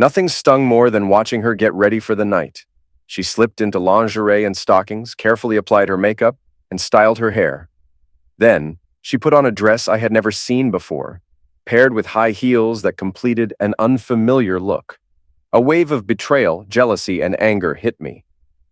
Nothing stung more than watching her get ready for the night. She slipped into lingerie and stockings, carefully applied her makeup, and styled her hair. Then, she put on a dress I had never seen before, paired with high heels that completed an unfamiliar look. A wave of betrayal, jealousy, and anger hit me.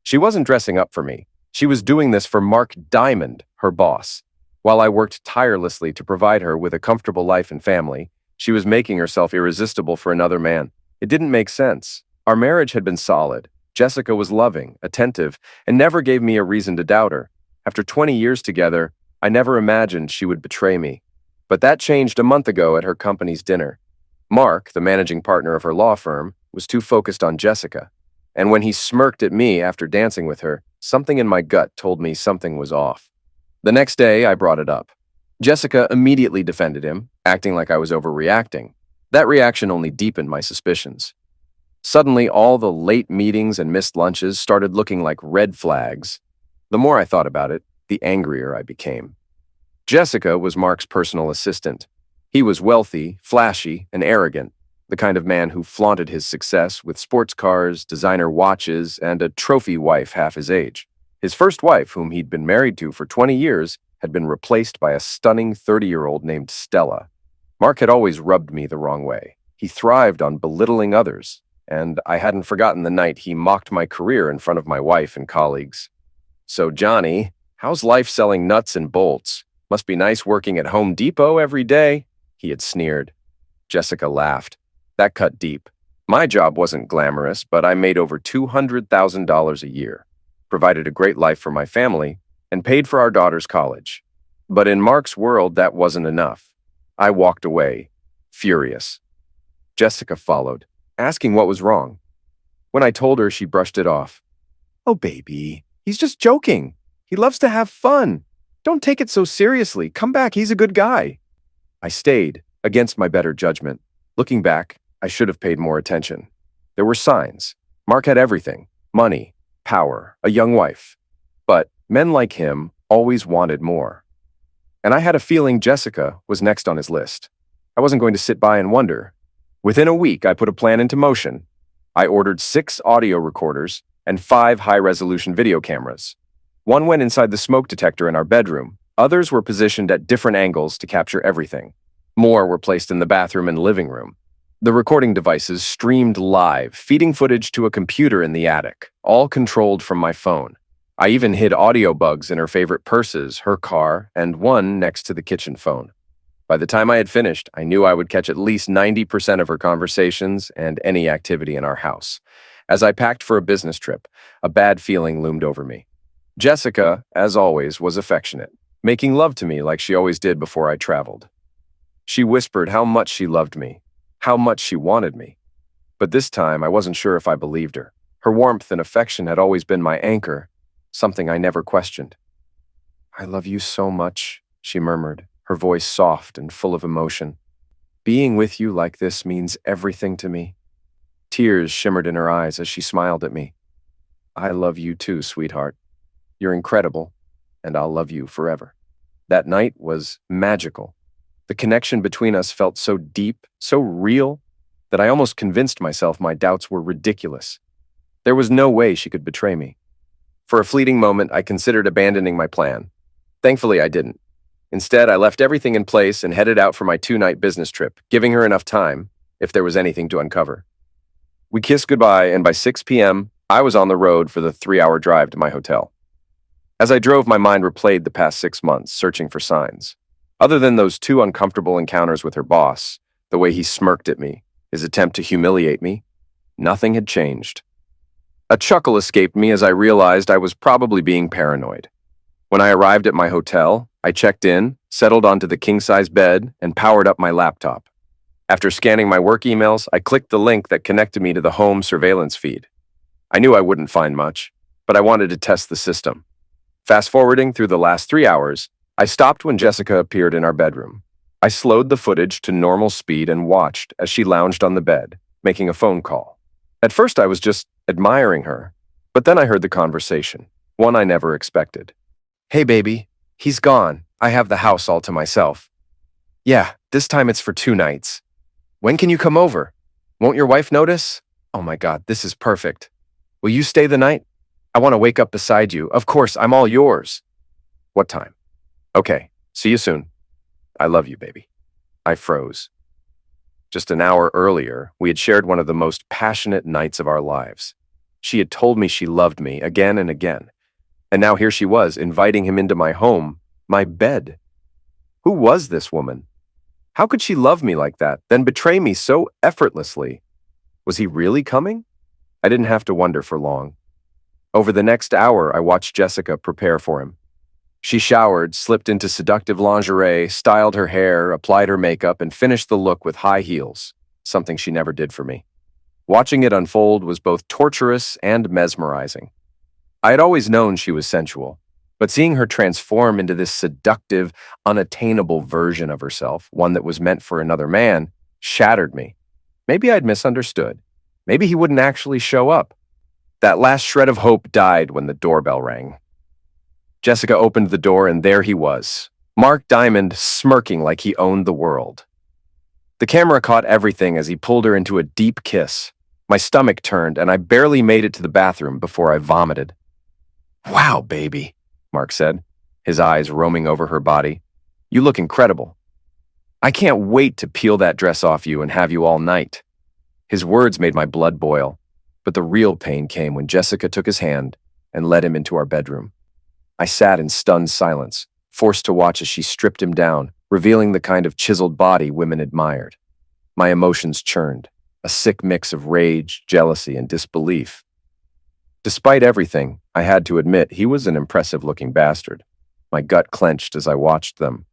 She wasn't dressing up for me. She was doing this for Mark Diamond, her boss. While I worked tirelessly to provide her with a comfortable life and family, she was making herself irresistible for another man. It didn't make sense. Our marriage had been solid. Jessica was loving, attentive, and never gave me a reason to doubt her. After 20 years together, I never imagined she would betray me. But that changed a month ago at her company's dinner. Mark, the managing partner of her law firm, was too focused on Jessica. And when he smirked at me after dancing with her, something in my gut told me something was off. The next day, I brought it up. Jessica immediately defended him, acting like I was overreacting. That reaction only deepened my suspicions. Suddenly, all the late meetings and missed lunches started looking like red flags. The more I thought about it, the angrier I became. Jessica was Mark's personal assistant. He was wealthy, flashy, and arrogant, the kind of man who flaunted his success with sports cars, designer watches, and a trophy wife half his age. His first wife, whom he'd been married to for 20 years, had been replaced by a stunning 30-year-old named Stella. Mark had always rubbed me the wrong way. He thrived on belittling others, and I hadn't forgotten the night he mocked my career in front of my wife and colleagues. "So, Johnny, how's life selling nuts and bolts? Must be nice working at Home Depot every day," he had sneered. Jessica laughed. That cut deep. My job wasn't glamorous, but I made over $200,000 a year, provided a great life for my family, and paid for our daughter's college. But in Mark's world, that wasn't enough. I walked away, furious. Jessica followed, asking what was wrong. When I told her, she brushed it off. "Oh, baby, he's just joking. He loves to have fun. Don't take it so seriously. Come back, he's a good guy." I stayed, against my better judgment. Looking back, I should have paid more attention. There were signs. Mark had everything: money, power, a young wife. But men like him always wanted more. And I had a feeling Jessica was next on his list. I wasn't going to sit by and wonder. Within a week, I put a plan into motion. I ordered 6 audio recorders and 5 high-resolution video cameras. One went inside the smoke detector in our bedroom. Others were positioned at different angles to capture everything. More were placed in the bathroom and living room. The recording devices streamed live, feeding footage to a computer in the attic, all controlled from my phone. I even hid audio bugs in her favorite purses, her car, and one next to the kitchen phone. By the time I had finished, I knew I would catch at least 90% of her conversations and any activity in our house. As I packed for a business trip, a bad feeling loomed over me. Jessica, as always, was affectionate, making love to me like she always did before I traveled. She whispered how much she loved me, how much she wanted me. But this time, I wasn't sure if I believed her. Her warmth and affection had always been my anchor, something I never questioned. "I love you so much," she murmured, her voice soft and full of emotion. "Being with you like this means everything to me." Tears shimmered in her eyes as she smiled at me. "I love you too, sweetheart. You're incredible, and I'll love you forever." That night was magical. The connection between us felt so deep, so real, that I almost convinced myself my doubts were ridiculous. There was no way she could betray me. For a fleeting moment, I considered abandoning my plan. Thankfully, I didn't. Instead, I left everything in place and headed out for my 2-night business trip, giving her enough time, if there was anything to uncover. We kissed goodbye, and by 6 p.m., I was on the road for the 3-hour drive to my hotel. As I drove, my mind replayed the past 6 months, searching for signs. Other than those 2 uncomfortable encounters with her boss, the way he smirked at me, his attempt to humiliate me, nothing had changed. A chuckle escaped me as I realized I was probably being paranoid. When I arrived at my hotel, I checked in, settled onto the king-size bed, and powered up my laptop. After scanning my work emails, I clicked the link that connected me to the home surveillance feed. I knew I wouldn't find much, but I wanted to test the system. Fast-forwarding through the last 3 hours, I stopped when Jessica appeared in our bedroom. I slowed the footage to normal speed and watched as she lounged on the bed, making a phone call. At first, I was just admiring her, but then I heard the conversation, one I never expected. "Hey, baby, he's gone. I have the house all to myself." "Yeah, this time it's for 2 nights. When can you come over?" Won't your wife notice? Oh my God, this is perfect. Will you stay the night? I want to wake up beside you. Of course, I'm all yours. What time? Okay, see you soon. I love you, baby. I froze. Just an hour earlier, we had shared one of the most passionate nights of our lives. She had told me she loved me again and again. And now here she was, inviting him into my home, my bed. Who was this woman? How could she love me like that, then betray me so effortlessly? Was he really coming? I didn't have to wonder for long. Over the next hour, I watched Jessica prepare for him. She showered, slipped into seductive lingerie, styled her hair, applied her makeup, and finished the look with high heels, something she never did for me. Watching it unfold was both torturous and mesmerizing. I had always known she was sensual, but seeing her transform into this seductive, unattainable version of herself, one that was meant for another man, shattered me. Maybe I'd misunderstood. Maybe he wouldn't actually show up. That last shred of hope died when the doorbell rang. Jessica opened the door, and there he was, Mark Diamond, smirking like he owned the world. The camera caught everything as he pulled her into a deep kiss. My stomach turned, and I barely made it to the bathroom before I vomited. "Wow, baby," Mark said, his eyes roaming over her body. "You look incredible. I can't wait to peel that dress off you and have you all night." His words made my blood boil, but the real pain came when Jessica took his hand and led him into our bedroom. I sat in stunned silence, forced to watch as she stripped him down, revealing the kind of chiseled body women admired. My emotions churned, a sick mix of rage, jealousy, and disbelief. Despite everything, I had to admit he was an impressive-looking bastard. My gut clenched as I watched them.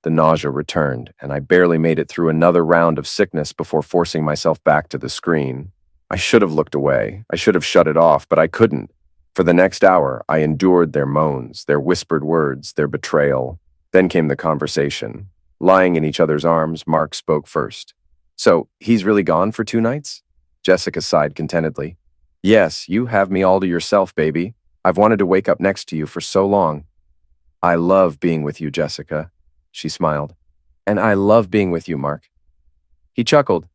The nausea returned, and I barely made it through another round of sickness before forcing myself back to the screen. I should have looked away. I should have shut it off, but I couldn't. For the next hour, I endured their moans, their whispered words, their betrayal. Then came the conversation. Lying in each other's arms, Mark spoke first. "So, he's really gone for 2 nights?" Jessica sighed contentedly. "Yes, you have me all to yourself, baby. I've wanted to wake up next to you for so long." "I love being with you, Jessica," she smiled. "And I love being with you, Mark." He chuckled.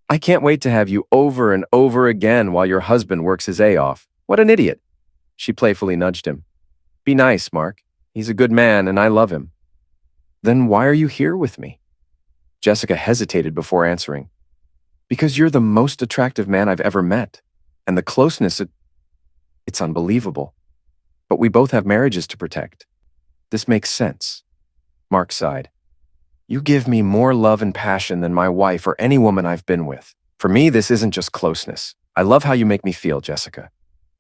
"I can't wait to have you over and over again while your husband works his A off. What an idiot." She playfully nudged him. "Be nice, Mark. He's a good man and I love him." "Then why are you here with me?" Jessica hesitated before answering. "Because you're the most attractive man I've ever met. And the closeness, it's unbelievable. But we both have marriages to protect. This makes sense." Mark sighed. "You give me more love and passion than my wife or any woman I've been with. For me, this isn't just closeness. I love how you make me feel, Jessica."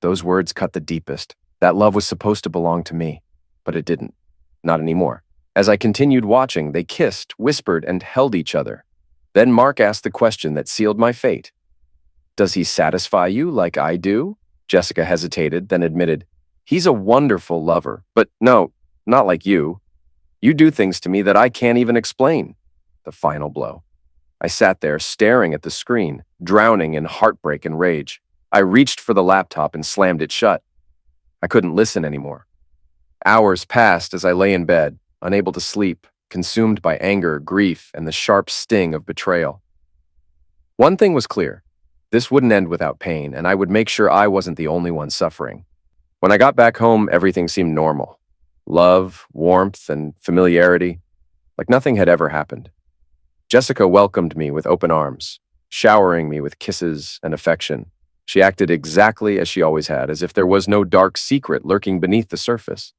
Those words cut the deepest. That love was supposed to belong to me, but it didn't. Not anymore. As I continued watching, they kissed, whispered, and held each other. Then Mark asked the question that sealed my fate. "Does he satisfy you like I do?" Jessica hesitated, then admitted, "He's a wonderful lover, but no, not like you. You do things to me that I can't even explain." The final blow. I sat there staring at the screen, drowning in heartbreak and rage. I reached for the laptop and slammed it shut. I couldn't listen anymore. Hours passed as I lay in bed, unable to sleep, consumed by anger, grief, and the sharp sting of betrayal. One thing was clear. This wouldn't end without pain, and I would make sure I wasn't the only one suffering. When I got back home, everything seemed normal. Love, warmth, and familiarity, like nothing had ever happened. Jessica welcomed me with open arms, showering me with kisses and affection. She acted exactly as she always had, as if there was no dark secret lurking beneath the surface.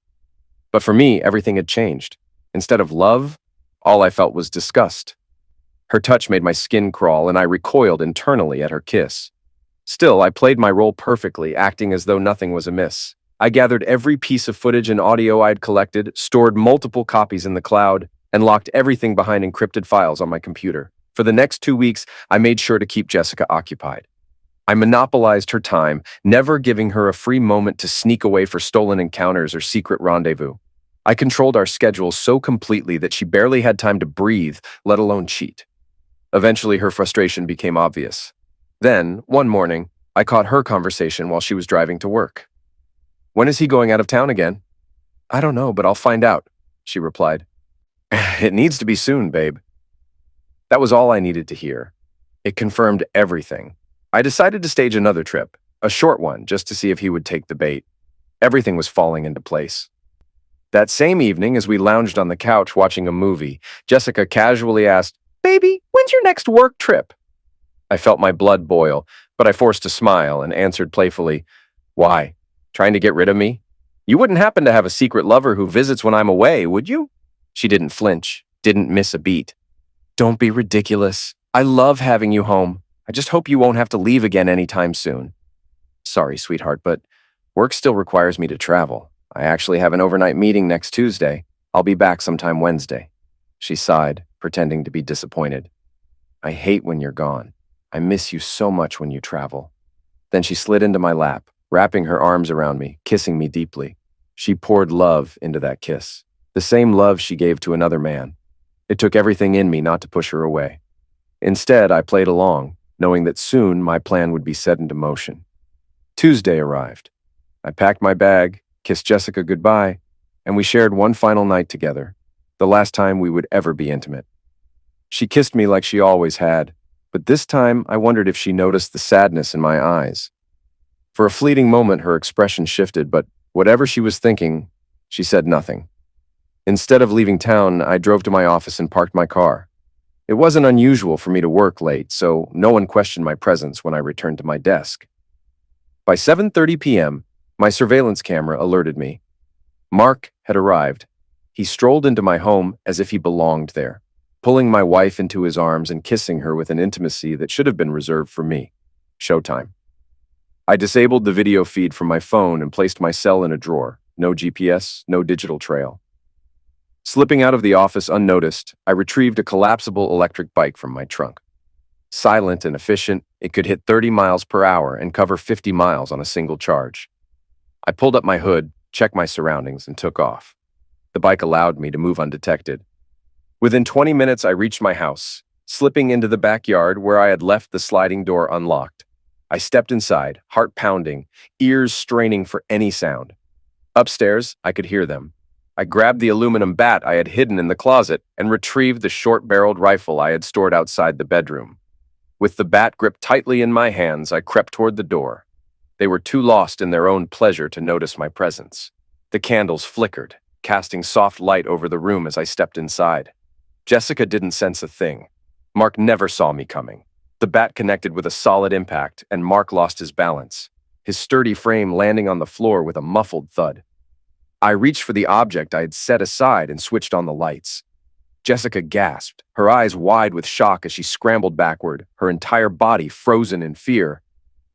But for me, everything had changed. Instead of love, all I felt was disgust. Her touch made my skin crawl, and I recoiled internally at her kiss. Still, I played my role perfectly, acting as though nothing was amiss. I gathered every piece of footage and audio I'd collected, stored multiple copies in the cloud, and locked everything behind encrypted files on my computer. For the next 2 weeks, I made sure to keep Jessica occupied. I monopolized her time, never giving her a free moment to sneak away for stolen encounters or secret rendezvous. I controlled our schedule so completely that she barely had time to breathe, let alone cheat. Eventually, her frustration became obvious. Then, one morning, I caught her conversation while she was driving to work. "When is he going out of town again?" "I don't know, but I'll find out," she replied. "It needs to be soon, babe." That was all I needed to hear. It confirmed everything. I decided to stage another trip, a short one, just to see if he would take the bait. Everything was falling into place. That same evening, as we lounged on the couch watching a movie, Jessica casually asked, "Baby, when's your next work trip?" I felt my blood boil, but I forced a smile and answered playfully, "Why? Trying to get rid of me? You wouldn't happen to have a secret lover who visits when I'm away, would you?" She didn't flinch, didn't miss a beat. "Don't be ridiculous. I love having you home. I just hope you won't have to leave again anytime soon." "Sorry, sweetheart, but work still requires me to travel. I actually have an overnight meeting next Tuesday. I'll be back sometime Wednesday." She sighed, pretending to be disappointed. "I hate when you're gone. I miss you so much when you travel." Then she slid into my lap, wrapping her arms around me, kissing me deeply. She poured love into that kiss, the same love she gave to another man. It took everything in me not to push her away. Instead, I played along, knowing that soon my plan would be set into motion. Tuesday arrived. I packed my bag, kissed Jessica goodbye, and we shared one final night together, the last time we would ever be intimate. She kissed me like she always had, but this time I wondered if she noticed the sadness in my eyes. For a fleeting moment, her expression shifted, but whatever she was thinking, she said nothing. Instead of leaving town, I drove to my office and parked my car. It wasn't unusual for me to work late, so no one questioned my presence when I returned to my desk. By 7:30 p.m., my surveillance camera alerted me. Mark had arrived. He strolled into my home as if he belonged there, pulling my wife into his arms and kissing her with an intimacy that should have been reserved for me. Showtime. I disabled the video feed from my phone and placed my cell in a drawer. No GPS, no digital trail. Slipping out of the office unnoticed, I retrieved a collapsible electric bike from my trunk. Silent and efficient, it could hit 30 miles per hour and cover 50 miles on a single charge. I pulled up my hood, checked my surroundings, and took off. The bike allowed me to move undetected. Within 20 minutes, I reached my house, slipping into the backyard where I had left the sliding door unlocked. I stepped inside, heart pounding, ears straining for any sound. Upstairs, I could hear them. I grabbed the aluminum bat I had hidden in the closet and retrieved the short-barreled rifle I had stored outside the bedroom. With the bat gripped tightly in my hands, I crept toward the door. They were too lost in their own pleasure to notice my presence. The candles flickered, casting soft light over the room as I stepped inside. Jessica didn't sense a thing. Mark never saw me coming. The bat connected with a solid impact, and Mark lost his balance, his sturdy frame landing on the floor with a muffled thud. I reached for the object I had set aside and switched on the lights. Jessica gasped, her eyes wide with shock as she scrambled backward, her entire body frozen in fear.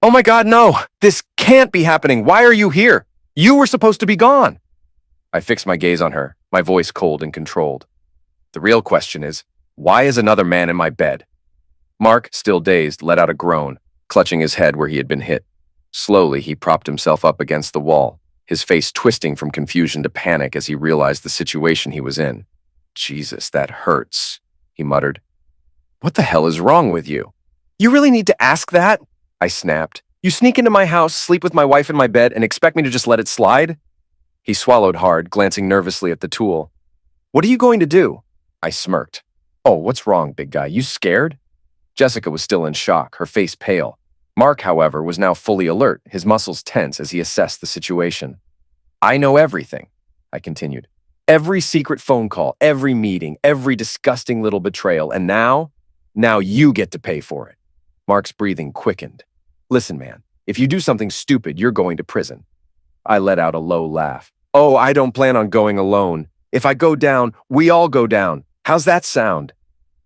"Oh my God, no! This can't be happening! Why are you here? You were supposed to be gone!" I fixed my gaze on her, my voice cold and controlled. "The real question is, why is another man in my bed?" Mark, still dazed, let out a groan, clutching his head where he had been hit. Slowly, he propped himself up against the wall, his face twisting from confusion to panic as he realized the situation he was in. "Jesus, that hurts," he muttered. "What the hell is wrong with you?" "You really need to ask that?" I snapped. "You sneak into my house, sleep with my wife in my bed, and expect me to just let it slide?" He swallowed hard, glancing nervously at the tool. "What are you going to do?" I smirked. "Oh, what's wrong, big guy? You scared?" Jessica was still in shock, her face pale. Mark, however, was now fully alert, his muscles tense as he assessed the situation. "I know everything," I continued. "Every secret phone call, every meeting, every disgusting little betrayal, and now you get to pay for it." Mark's breathing quickened. "Listen, man, if you do something stupid, you're going to prison." I let out a low laugh. "Oh, I don't plan on going alone. If I go down, we all go down. How's that sound?"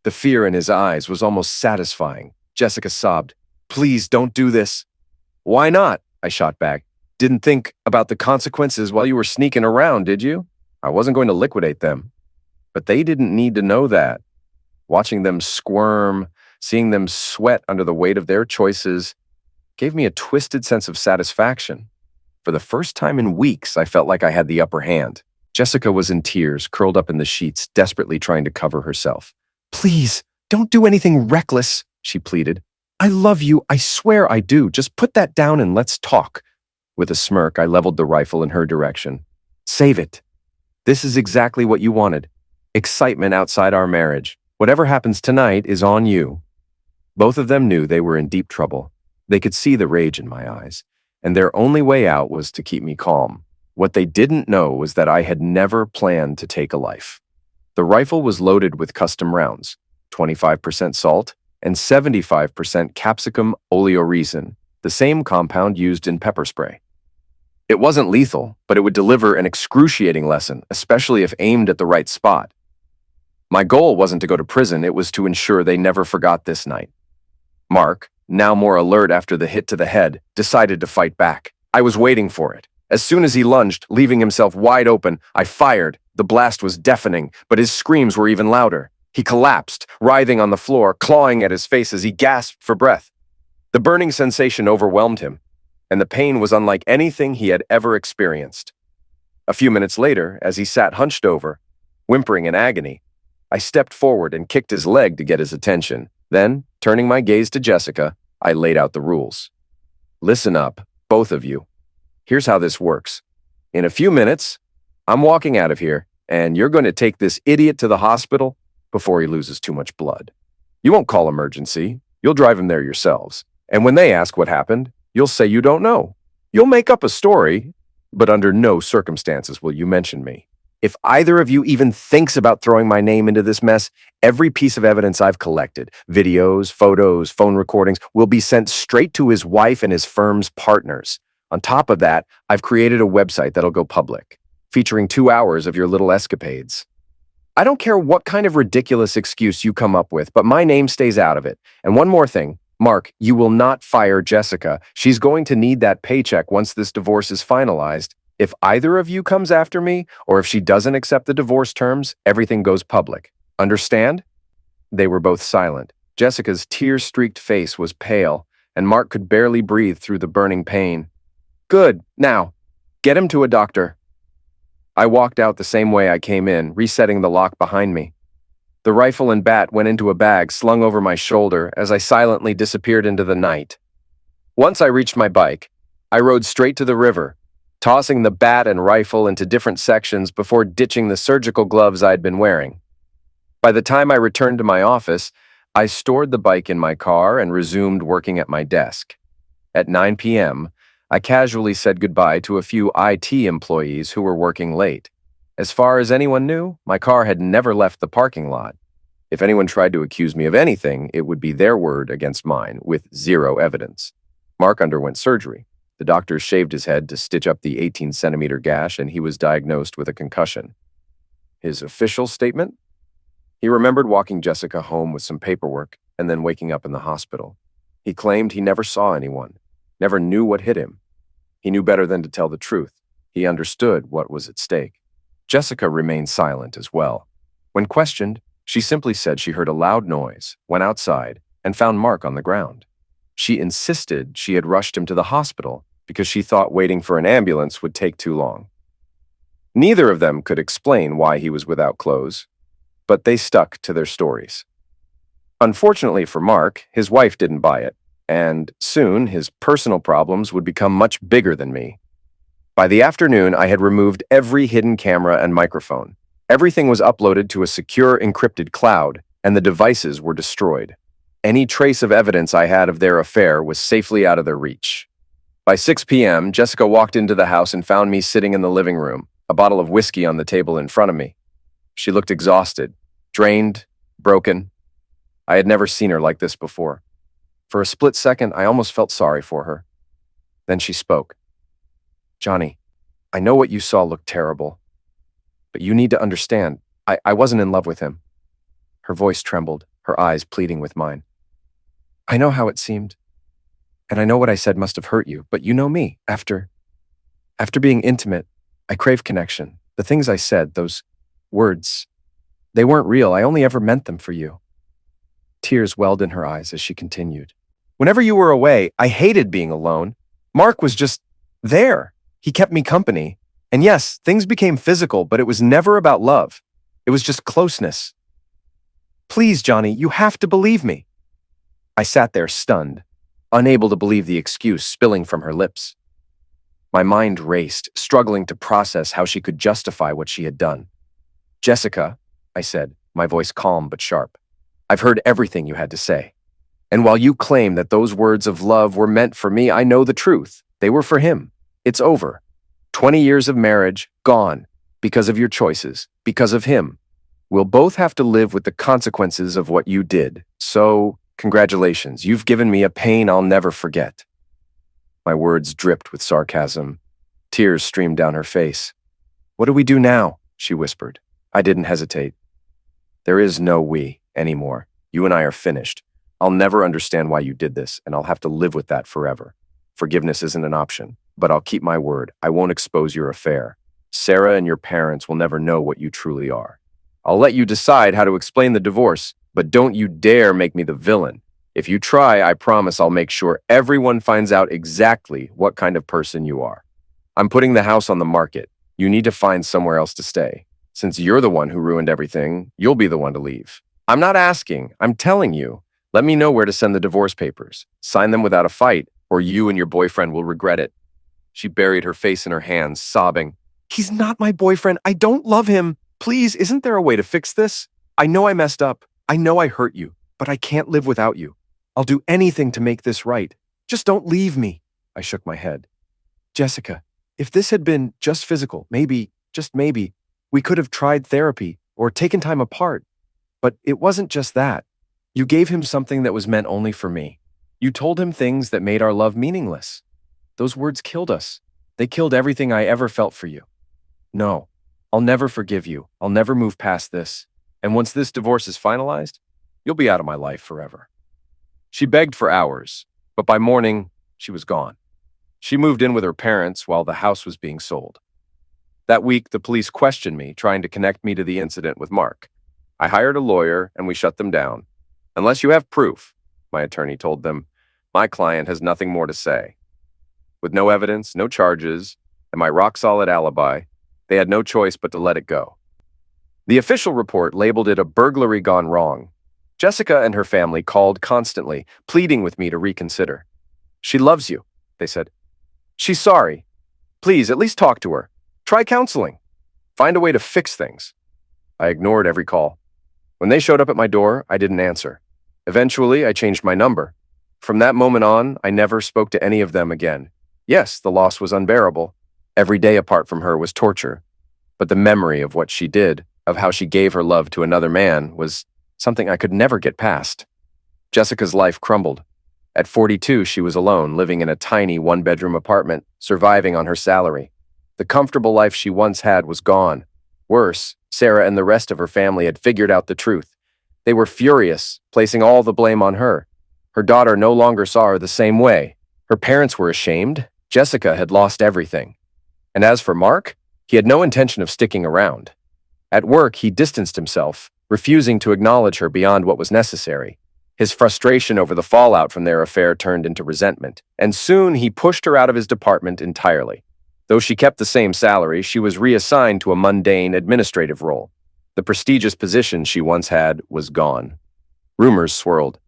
The fear in his eyes was almost satisfying. Jessica sobbed. "Please don't do this." "Why not?" I shot back. "Didn't think about the consequences while you were sneaking around, did you? I wasn't going to liquidate them." But they didn't need to know that. Watching them squirm, seeing them sweat under the weight of their choices, gave me a twisted sense of satisfaction. For the first time in weeks, I felt like I had the upper hand. Jessica was in tears, curled up in the sheets, desperately trying to cover herself. "Please, don't do anything reckless," she pleaded. "I love you, I swear I do. Just put that down and let's talk." With a smirk, I leveled the rifle in her direction. "Save it. This is exactly what you wanted. Excitement outside our marriage. Whatever happens tonight is on you." Both of them knew they were in deep trouble. They could see the rage in my eyes, and their only way out was to keep me calm. What they didn't know was that I had never planned to take a life. The rifle was loaded with custom rounds, 25% salt and 75% capsicum oleoresin, the same compound used in pepper spray. It wasn't lethal, but it would deliver an excruciating lesson, especially if aimed at the right spot. My goal wasn't to go to prison, it was to ensure they never forgot this night. Mark, now more alert after the hit to the head, decided to fight back. I was waiting for it. As soon as he lunged, leaving himself wide open, I fired. The blast was deafening, but his screams were even louder. He collapsed, writhing on the floor, clawing at his face as he gasped for breath. The burning sensation overwhelmed him, and the pain was unlike anything he had ever experienced. A few minutes later, as he sat hunched over, whimpering in agony, I stepped forward and kicked his leg to get his attention. Then, turning my gaze to Jessica, I laid out the rules. Listen up, both of you. Here's how this works. In a few minutes, I'm walking out of here, and you're going to take this idiot to the hospital before he loses too much blood. You won't call emergency. You'll drive him there yourselves. And when they ask what happened, you'll say you don't know. You'll make up a story, but under no circumstances will you mention me. If either of you even thinks about throwing my name into this mess, every piece of evidence I've collected, videos, photos, phone recordings, will be sent straight to his wife and his firm's partners. On top of that, I've created a website that'll go public, featuring 2 hours of your little escapades. I don't care what kind of ridiculous excuse you come up with, but my name stays out of it. And one more thing, Mark, you will not fire Jessica. She's going to need that paycheck once this divorce is finalized. If either of you comes after me, or if she doesn't accept the divorce terms, everything goes public. Understand? They were both silent. Jessica's tear-streaked face was pale, and Mark could barely breathe through the burning pain. Good. Now, get him to a doctor. I walked out the same way I came in, resetting the lock behind me. The rifle and bat went into a bag slung over my shoulder as I silently disappeared into the night. Once I reached my bike, I rode straight to the river, tossing the bat and rifle into different sections before ditching the surgical gloves I'd been wearing. By the time I returned to my office, I stored the bike in my car and resumed working at my desk. At 9 p.m., I casually said goodbye to a few IT employees who were working late. As far as anyone knew, my car had never left the parking lot. If anyone tried to accuse me of anything, it would be their word against mine, with zero evidence. Mark underwent surgery. The doctors shaved his head to stitch up the 18-centimeter gash, and he was diagnosed with a concussion. His official statement? He remembered walking Jessica home with some paperwork and then waking up in the hospital. He claimed he never saw anyone, never knew what hit him. He knew better than to tell the truth. He understood what was at stake. Jessica remained silent as well. When questioned, she simply said she heard a loud noise, went outside, and found Mark on the ground. She insisted she had rushed him to the hospital because she thought waiting for an ambulance would take too long. Neither of them could explain why he was without clothes, but they stuck to their stories. Unfortunately for Mark, his wife didn't buy it, and soon his personal problems would become much bigger than me. By the afternoon, I had removed every hidden camera and microphone. Everything was uploaded to a secure encrypted cloud, and the devices were destroyed. Any trace of evidence I had of their affair was safely out of their reach. By 6 p.m., Jessica walked into the house and found me sitting in the living room, a bottle of whiskey on the table in front of me. She looked exhausted, drained, broken. I had never seen her like this before. For a split second, I almost felt sorry for her. Then she spoke. Johnny, I know what you saw looked terrible, but you need to understand, I wasn't in love with him. Her voice trembled, her eyes pleading with mine. I know how it seemed, and I know what I said must have hurt you, but you know me. After being intimate, I crave connection. The things I said, those words, they weren't real. I only ever meant them for you. Tears welled in her eyes as she continued. Whenever you were away, I hated being alone. Mark was just there. He kept me company. And yes, things became physical, but it was never about love. It was just closeness. Please, Johnny, you have to believe me. I sat there stunned, unable to believe the excuse spilling from her lips. My mind raced, struggling to process how she could justify what she had done. Jessica, I said, my voice calm but sharp, I've heard everything you had to say. And while you claim that those words of love were meant for me, I know the truth. They were for him. It's over. 20 years of marriage, gone. Because of your choices. Because of him. We'll both have to live with the consequences of what you did. So, congratulations. You've given me a pain I'll never forget. My words dripped with sarcasm. Tears streamed down her face. What do we do now? She whispered. I didn't hesitate. There is no we anymore. You and I are finished. I'll never understand why you did this, and I'll have to live with that forever. Forgiveness isn't an option, but I'll keep my word. I won't expose your affair. Sarah and your parents will never know what you truly are. I'll let you decide how to explain the divorce, but don't you dare make me the villain. If you try, I promise I'll make sure everyone finds out exactly what kind of person you are. I'm putting the house on the market. You need to find somewhere else to stay. Since you're the one who ruined everything, you'll be the one to leave. I'm not asking, I'm telling you. Let me know where to send the divorce papers. Sign them without a fight, or you and your boyfriend will regret it. She buried her face in her hands, sobbing. He's not my boyfriend. I don't love him. Please, isn't there a way to fix this? I know I messed up. I know I hurt you, but I can't live without you. I'll do anything to make this right. Just don't leave me. I shook my head. Jessica, if this had been just physical, maybe, just maybe, we could have tried therapy or taken time apart. But it wasn't just that. You gave him something that was meant only for me. You told him things that made our love meaningless. Those words killed us. They killed everything I ever felt for you. No, I'll never forgive you. I'll never move past this. And once this divorce is finalized, you'll be out of my life forever. She begged for hours, but by morning, she was gone. She moved in with her parents while the house was being sold. That week, the police questioned me, trying to connect me to the incident with Mark. I hired a lawyer, and we shut them down. Unless you have proof, my attorney told them, my client has nothing more to say. With no evidence, no charges, and my rock-solid alibi, they had no choice but to let it go. The official report labeled it a burglary gone wrong. Jessica and her family called constantly, pleading with me to reconsider. She loves you, they said. She's sorry. Please, at least talk to her. Try counseling. Find a way to fix things. I ignored every call. When they showed up at my door, I didn't answer. Eventually, I changed my number. From that moment on, I never spoke to any of them again. Yes, the loss was unbearable. Every day apart from her was torture. But the memory of what she did, of how she gave her love to another man, was something I could never get past. Jessica's life crumbled. At 42, she was alone, living in a tiny one-bedroom apartment, surviving on her salary. The comfortable life she once had was gone. Worse, Sarah and the rest of her family had figured out the truth. They were furious, placing all the blame on her. Her daughter no longer saw her the same way. Her parents were ashamed. Jessica had lost everything. And as for Mark, he had no intention of sticking around. At work, he distanced himself, refusing to acknowledge her beyond what was necessary. His frustration over the fallout from their affair turned into resentment, and soon he pushed her out of his department entirely. Though she kept the same salary, she was reassigned to a mundane administrative role. The prestigious position she once had was gone. Rumors swirled.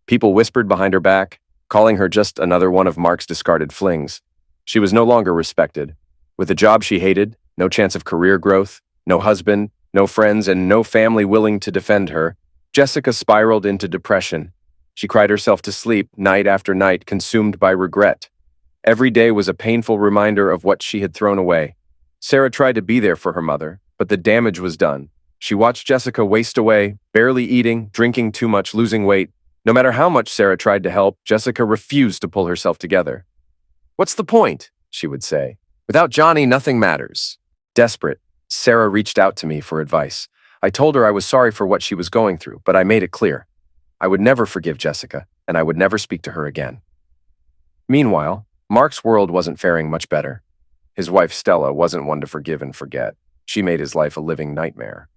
People whispered behind her back, calling her just another one of Mark's discarded flings. She was no longer respected. With a job she hated, no chance of career growth, no husband, no friends, and no family willing to defend her, Jessica spiraled into depression. She cried herself to sleep night after night, consumed by regret. Every day was a painful reminder of what she had thrown away. Sarah tried to be there for her mother, but the damage was done. She watched Jessica waste away, barely eating, drinking too much, losing weight. No matter how much Sarah tried to help, Jessica refused to pull herself together. "What's the point?" she would say. "Without Johnny, nothing matters." Desperate, Sarah reached out to me for advice. I told her I was sorry for what she was going through, but I made it clear. I would never forgive Jessica, and I would never speak to her again. Meanwhile, Mark's world wasn't faring much better. His wife Stella wasn't one to forgive and forget. She made his life a living nightmare.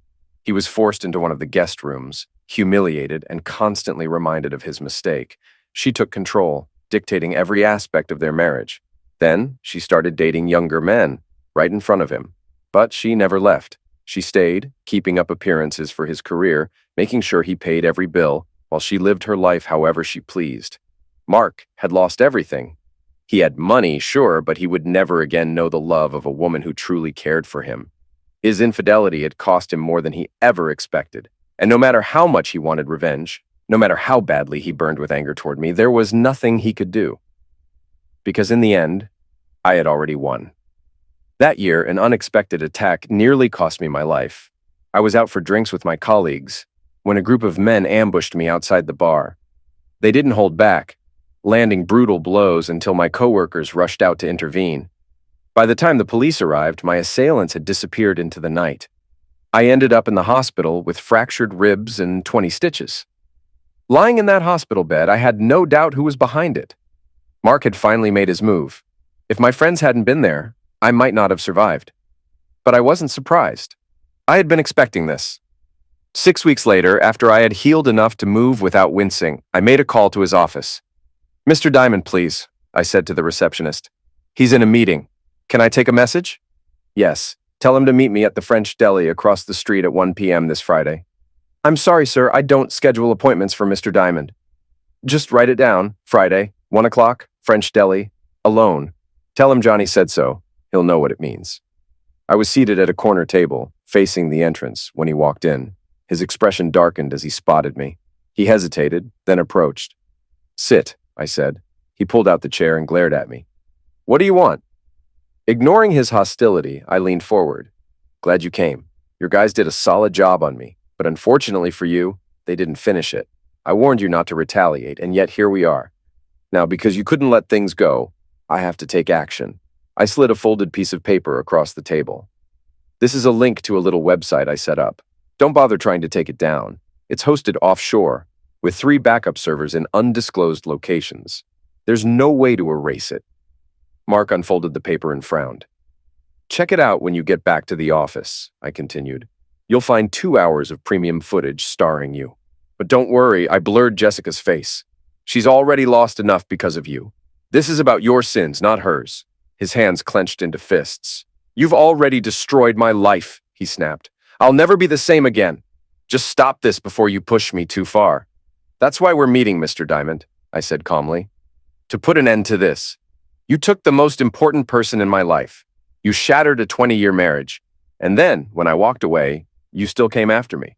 He was forced into one of the guest rooms, humiliated and constantly reminded of his mistake. She took control, dictating every aspect of their marriage. Then, she started dating younger men, right in front of him. But she never left. She stayed, keeping up appearances for his career, making sure he paid every bill, while she lived her life however she pleased. Mark had lost everything. He had money, sure, but he would never again know the love of a woman who truly cared for him. His infidelity had cost him more than he ever expected, and no matter how much he wanted revenge, No matter how badly he burned with anger toward me, there was nothing he could do. Because in the end, I had already won. That year, an unexpected attack nearly cost me my life. I was out for drinks with my colleagues when a group of men ambushed me outside the bar. They didn't hold back, landing brutal blows until my coworkers rushed out to intervene. By the time the police arrived, my assailants had disappeared into the night. I ended up in the hospital with fractured ribs and 20 stitches. Lying in that hospital bed, I had no doubt who was behind it. Mark had finally made his move. If my friends hadn't been there, I might not have survived. But I wasn't surprised. I had been expecting this. 6 weeks later, after I had healed enough to move without wincing, I made a call to his office. "Mr. Diamond, please," I said to the receptionist. "He's in a meeting. Can I take a message?" "Yes. Tell him to meet me at the French Deli across the street at 1 p.m. this Friday." "I'm sorry, sir, I don't schedule appointments for Mr. Diamond." "Just write it down. Friday, 1 o'clock, French Deli, alone. Tell him Johnny said so. He'll know what it means." I was seated at a corner table, facing the entrance, when he walked in. His expression darkened as he spotted me. He hesitated, then approached. "Sit," I said. He pulled out the chair and glared at me. "What do you want?" Ignoring his hostility, I leaned forward. "Glad you came. Your guys did a solid job on me, but unfortunately for you, they didn't finish it. I warned you not to retaliate, and yet here we are. Now, because you couldn't let things go, I have to take action." I slid a folded piece of paper across the table. "This is a link to a little website I set up. Don't bother trying to take it down. It's hosted offshore, with 3 backup servers in undisclosed locations. There's no way to erase it." Mark unfolded the paper and frowned. "Check it out when you get back to the office," I continued. "You'll find 2 hours of premium footage starring you. But don't worry, I blurred Jessica's face. She's already lost enough because of you. This is about your sins, not hers." His hands clenched into fists. "You've already destroyed my life," he snapped. "I'll never be the same again. Just stop this before you push me too far." "That's why we're meeting, Mr. Diamond," I said calmly. "To put an end to this. You took the most important person in my life. You shattered a 20-year marriage. And then, when I walked away, you still came after me."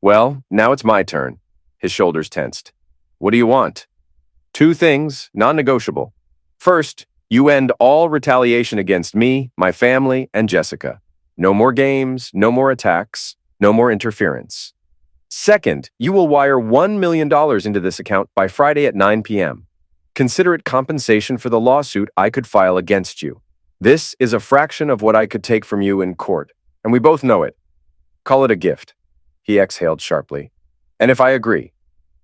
"Well, now it's my turn." His shoulders tensed. "What do you want?" "2 things, non-negotiable. First, you end all retaliation against me, my family, and Jessica. No more games, no more attacks, no more interference. Second, you will wire $1 million into this account by Friday at 9 p.m. Consider it compensation for the lawsuit I could file against you. This is a fraction of what I could take from you in court, and we both know it. Call it a gift." He exhaled sharply. "And if I agree,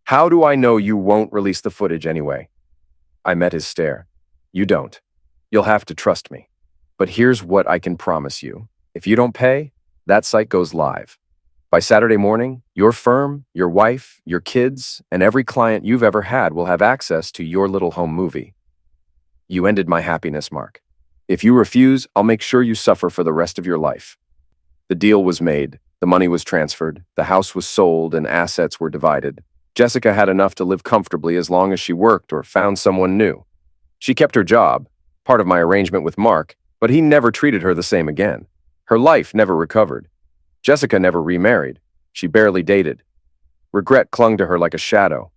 how do I know you won't release the footage anyway?" I met his stare. "You don't. You'll have to trust me. But here's what I can promise you. If you don't pay, that site goes live. By Saturday morning, your firm, your wife, your kids, and every client you've ever had will have access to your little home movie. You ended my happiness, Mark. If you refuse, I'll make sure you suffer for the rest of your life." The deal was made. The money was transferred. The house was sold and assets were divided. Jessica had enough to live comfortably as long as she worked or found someone new. She kept her job, part of my arrangement with Mark, but he never treated her the same again. Her life never recovered. Jessica never remarried. She barely dated. Regret clung to her like a shadow.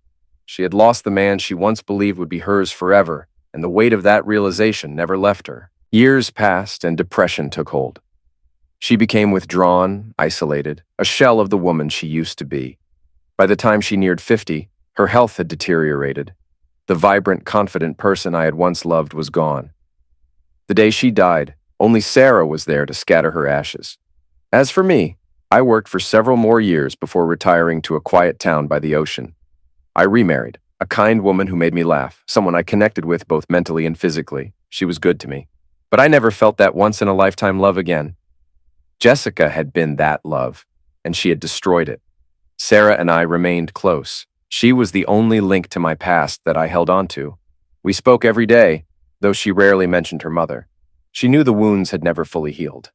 She had lost the man she once believed would be hers forever, and the weight of that realization never left her. Years passed and depression took hold. She became withdrawn, isolated, a shell of the woman she used to be. By the time she neared 50, her health had deteriorated. The vibrant, confident person I had once loved was gone. The day she died, only Sarah was there to scatter her ashes. As for me, I worked for several more years before retiring to a quiet town by the ocean. I remarried, a kind woman who made me laugh, someone I connected with both mentally and physically. She was good to me. But I never felt that once-in-a-lifetime love again. Jessica had been that love, and she had destroyed it. Sarah and I remained close. She was the only link to my past that I held on to. We spoke every day, though she rarely mentioned her mother. She knew the wounds had never fully healed.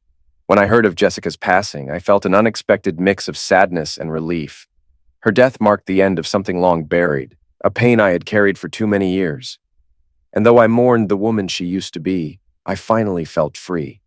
When I heard of Jessica's passing, I felt an unexpected mix of sadness and relief. Her death marked the end of something long buried, a pain I had carried for too many years. And though I mourned the woman she used to be, I finally felt free.